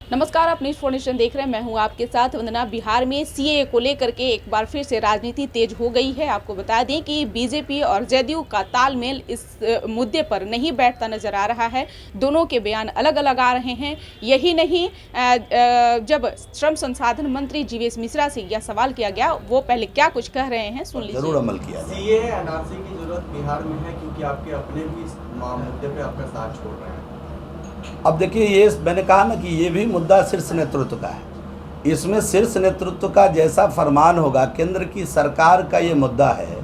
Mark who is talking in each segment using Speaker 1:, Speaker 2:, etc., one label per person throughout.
Speaker 1: नमस्कार, आप news 4 nation देख रहे हैं। मैं हूं आपके साथ वंदना। बिहार में सीएए को लेकर के एक बार फिर से राजनीति तेज हो गई है। आपको बता दें कि बीजेपी और जेडीयू का तालमेल इस मुद्दे पर नहीं बैठता नजर आ रहा है। दोनों के बयान अलग अलग आ रहे हैं। यही नहीं, जब श्रम संसाधन मंत्री जीवेश मिश्रा से यह सवाल किया गया, वो पहले क्या कुछ कह रहे हैं, सुन लीजिए।
Speaker 2: जरूर अमल किया जाए।
Speaker 3: सीएए एनआरसी की जरूरत बिहार में है क्योंकि आपके अपने भी इस मुद्दे पे आपका साथ छोड़ रहे हैं।
Speaker 2: अब देखिए, ये मैंने कहा ना कि ये भी मुद्दा शीर्ष नेतृत्व का है। इसमें शीर्ष नेतृत्व का जैसा फरमान होगा, केंद्र की सरकार का ये मुद्दा है।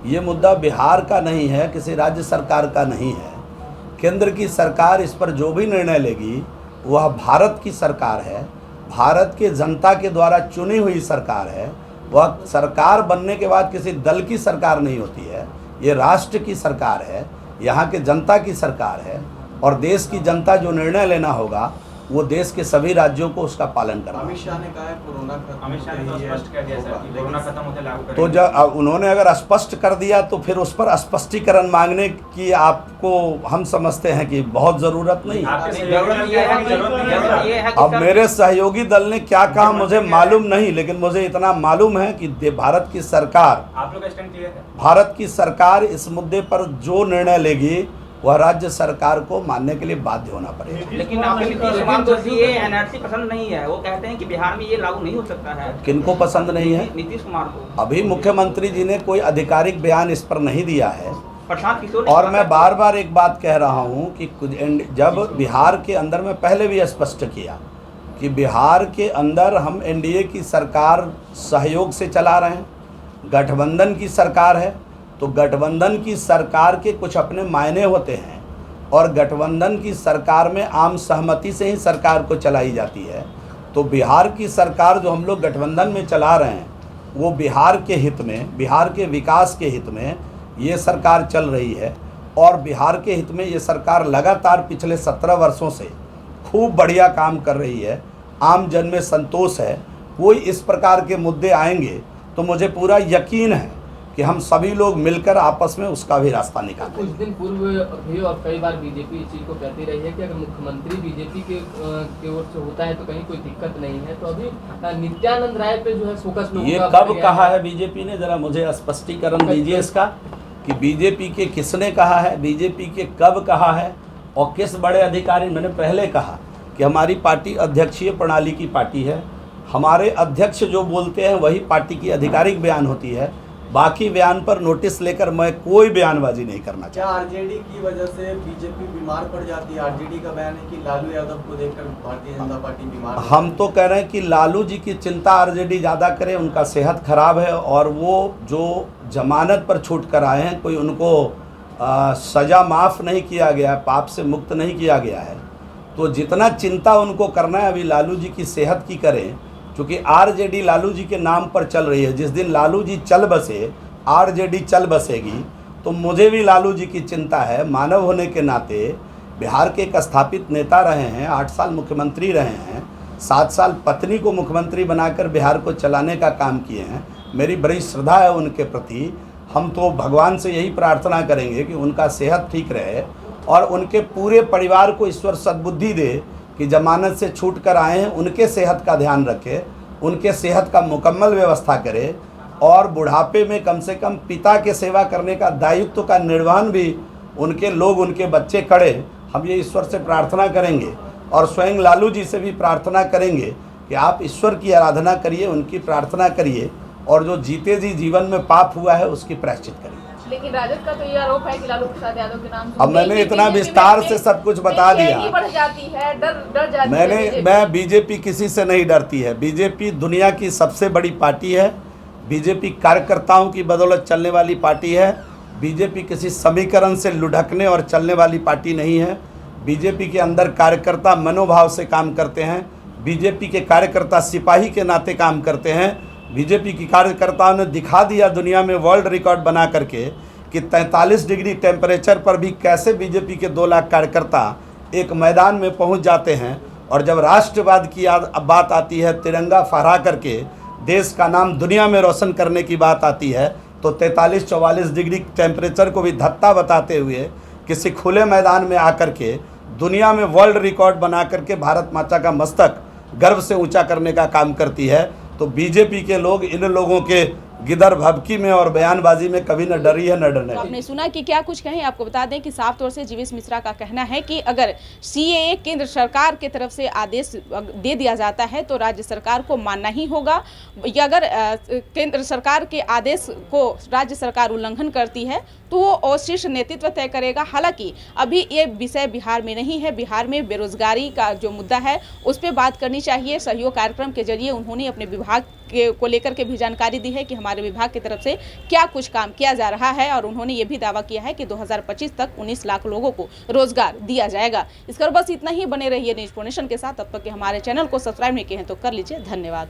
Speaker 2: ये मुद्दा बिहार का नहीं है, किसी राज्य सरकार का नहीं है। केंद्र की सरकार इस पर जो भी निर्णय लेगी वह भारत की सरकार है, भारत के जनता के द्वारा चुनी हुई सरकार है। वह सरकार बनने के बाद किसी दल की सरकार नहीं होती है, ये राष्ट्र की सरकार है, यहाँ के जनता की सरकार है। और देश की जनता जो निर्णय लेना होगा वो देश के सभी राज्यों को उसका पालन करना।
Speaker 3: अमित शाह ने कहा है कोरोना खत्म,
Speaker 4: अमित शाह ने तो स्पष्ट कर दिया सर कि कोरोना खत्म होते लागू करेंगे।
Speaker 2: तो जब उन्होंने अगर स्पष्ट कर दिया तो फिर उस पर स्पष्टीकरण मांगने की आपको हम समझते हैं कि बहुत ज़रूरत नहीं। अब मेरे सहयोगी दल ने क्या कहा मुझे मालूम नहीं, लेकिन मुझे इतना मालूम है कि भारत की सरकार,
Speaker 4: आप लोग का स्टैंड क्लियर है।
Speaker 2: भारत की सरकार इस मुद्दे पर जो निर्णय लेगी वह राज्य सरकार को मानने के लिए बाध्य होना पड़ेगा।
Speaker 5: लेकिन आपके नीतीश कुमार को ये एनआरसी पसंद नहीं है। वो कहते हैं कि बिहार में ये लागू नहीं हो सकता है।
Speaker 2: किनको पसंद नहीं है?
Speaker 5: नीतीश कुमार को।
Speaker 2: अभी मुख्यमंत्री जी ने कोई आधिकारिक बयान इस पर नहीं दिया है।
Speaker 5: प्रशांत किशोर
Speaker 2: और मैं बार बार एक बात कह रहा हूँ कि जब बिहार के अंदर, मैं पहले भी स्पष्ट किया कि बिहार के अंदर हम एनडीए की सरकार सहयोग से चला रहे हैं, गठबंधन की सरकार है। तो गठबंधन की सरकार के कुछ अपने मायने होते हैं और गठबंधन की सरकार में आम सहमति से ही सरकार को चलाई जाती है। तो बिहार की सरकार जो हम लोग गठबंधन में चला रहे हैं वो बिहार के हित में, बिहार के विकास के हित में ये सरकार चल रही है। और बिहार के हित में ये सरकार लगातार पिछले 17 वर्षों से खूब बढ़िया काम कर रही है। आम जन में संतोष है। कोई इस प्रकार के मुद्दे आएंगे तो मुझे पूरा यकीन है कि हम सभी लोग मिलकर आपस में उसका भी रास्ता निकालेंगे।
Speaker 6: कुछ दिन पूर्व भी और कई बार बीजेपी इस चीज़ को कहती रही है कि अगर मुख्यमंत्री बीजेपी के ओर से होता है तो कहीं कोई दिक्कत नहीं है। तो अभी नित्यानंद राय पे जो है फोकस
Speaker 2: ये कब कहा है बीजेपी ने? जरा मुझे स्पष्टीकरण दीजिए इसका कि बीजेपी के किसने कहा है, बीजेपी के कब कहा है और किस बड़े अधिकारी। मैंने पहले कहा कि हमारी पार्टी अध्यक्षीय प्रणाली की पार्टी है। हमारे अध्यक्ष जो बोलते हैं वही पार्टी की आधिकारिक बयान होती है। बाकी बयान पर नोटिस लेकर मैं कोई बयानबाजी नहीं करना
Speaker 3: क्या
Speaker 2: चाहता।
Speaker 3: आरजेडी की वजह से बीजेपी बीमार पड़ जाती है? आरजेडी का बयान है कि लालू यादव को देखकर भारतीय जनता पार्टी बीमार।
Speaker 2: हम तो कह रहे हैं कि लालू जी की चिंता आरजेडी ज़्यादा करे, उनका सेहत खराब है और वो जो जमानत पर छूट कर आए हैं, कोई उनको सज़ा माफ़ नहीं किया गया है, पाप से मुक्त नहीं किया गया है। तो जितना चिंता उनको करना है अभी लालू जी की सेहत की करें, क्योंकि आरजेडी लालू जी के नाम पर चल रही है। जिस दिन लालू जी चल बसे, आरजेडी चल बसेगी। तो मुझे भी लालू जी की चिंता है। मानव होने के नाते बिहार के एक स्थापित नेता रहे हैं, 8 साल मुख्यमंत्री रहे हैं, 7 साल पत्नी को मुख्यमंत्री बनाकर बिहार को चलाने का काम किए हैं। मेरी बड़ी श्रद्धा है उनके प्रति। हम तो भगवान से यही प्रार्थना करेंगे कि उनका सेहत ठीक रहे और उनके पूरे परिवार को ईश्वर सद्बुद्धि दे कि जमानत से छूट कर आए हैं, उनके सेहत का ध्यान रखे, उनके सेहत का मुकम्मल व्यवस्था करे और बुढ़ापे में कम से कम पिता के सेवा करने का दायित्व का निर्वहन भी उनके लोग, उनके बच्चे करें। हम ये ईश्वर से प्रार्थना करेंगे और स्वयं लालू जी से भी प्रार्थना करेंगे कि आप ईश्वर की आराधना करिए, उनकी प्रार्थना करिए और जो जीते जी जीवन में पाप हुआ है उसकी प्रायश्चित करिए।
Speaker 1: लेकिन राजद का तो ये आरोप है कि लालू प्रसाद यादव के नाम से
Speaker 2: अब मैंने इतना विस्तार से सब कुछ बता दिया।
Speaker 1: बढ़ जाती है, डर जाती है।
Speaker 2: मैं बीजेपी किसी से नहीं डरती है। बीजेपी दुनिया की सबसे बड़ी पार्टी है। बीजेपी कार्यकर्ताओं की बदौलत चलने वाली पार्टी है। बीजेपी किसी समीकरण से लुढ़कने और चलने वाली पार्टी नहीं है। बीजेपी के अंदर कार्यकर्ता मनोभाव से काम करते हैं। बीजेपी के कार्यकर्ता सिपाही के नाते काम करते हैं। बीजेपी की कार्यकर्ताओं ने दिखा दिया दुनिया में वर्ल्ड रिकॉर्ड बना करके कि 43 डिग्री टेम्परेचर पर भी कैसे बीजेपी के 2 लाख कार्यकर्ता एक मैदान में पहुंच जाते हैं। और जब राष्ट्रवाद की बात आती है, तिरंगा फहरा करके देश का नाम दुनिया में रोशन करने की बात आती है, तो 43-44 डिग्री टेम्परेचर को भी धत्ता बताते हुए किसी खुले मैदान में आकर के दुनिया में वर्ल्ड रिकॉर्ड बना करके भारत माता का मस्तक गर्व से ऊंचा करने का काम करती है। तो बीजेपी के लोग इन लोगों के गिदर भभकी में और बयानबाजी में कभी न डरी है न डरने।
Speaker 1: तो आपने सुना कि क्या कुछ कहें। आपको बता दें कि साफ तौर से जीवेश मिश्रा का कहना है कि अगर सीएए केंद्र सरकार की तरफ से आदेश दे दिया जाता है तो राज्य सरकार को मानना ही होगा, या अगर केंद्र सरकार के आदेश को राज्य सरकार उल्लंघन करती है तो वो शीर्ष नेतृत्व तय करेगा। हालांकि अभी ये विषय बिहार में नहीं है, बिहार में बेरोजगारी का जो मुद्दा है उस पर बात करनी चाहिए। सहयोग कार्यक्रम के जरिए उन्होंने अपने विभाग को लेकर के भी जानकारी दी है कि हमारे विभाग की तरफ से क्या कुछ काम किया जा रहा है, और उन्होंने ये भी दावा किया है कि 2025 तक 19 लाख लोगों को रोजगार दिया जाएगा। इस पर बस इतना ही। बने रहिए न्यूज़ नेशन के साथ। तब तक के हमारे चैनल को सब्सक्राइब नहीं किए हैं तो कर लीजिए। धन्यवाद।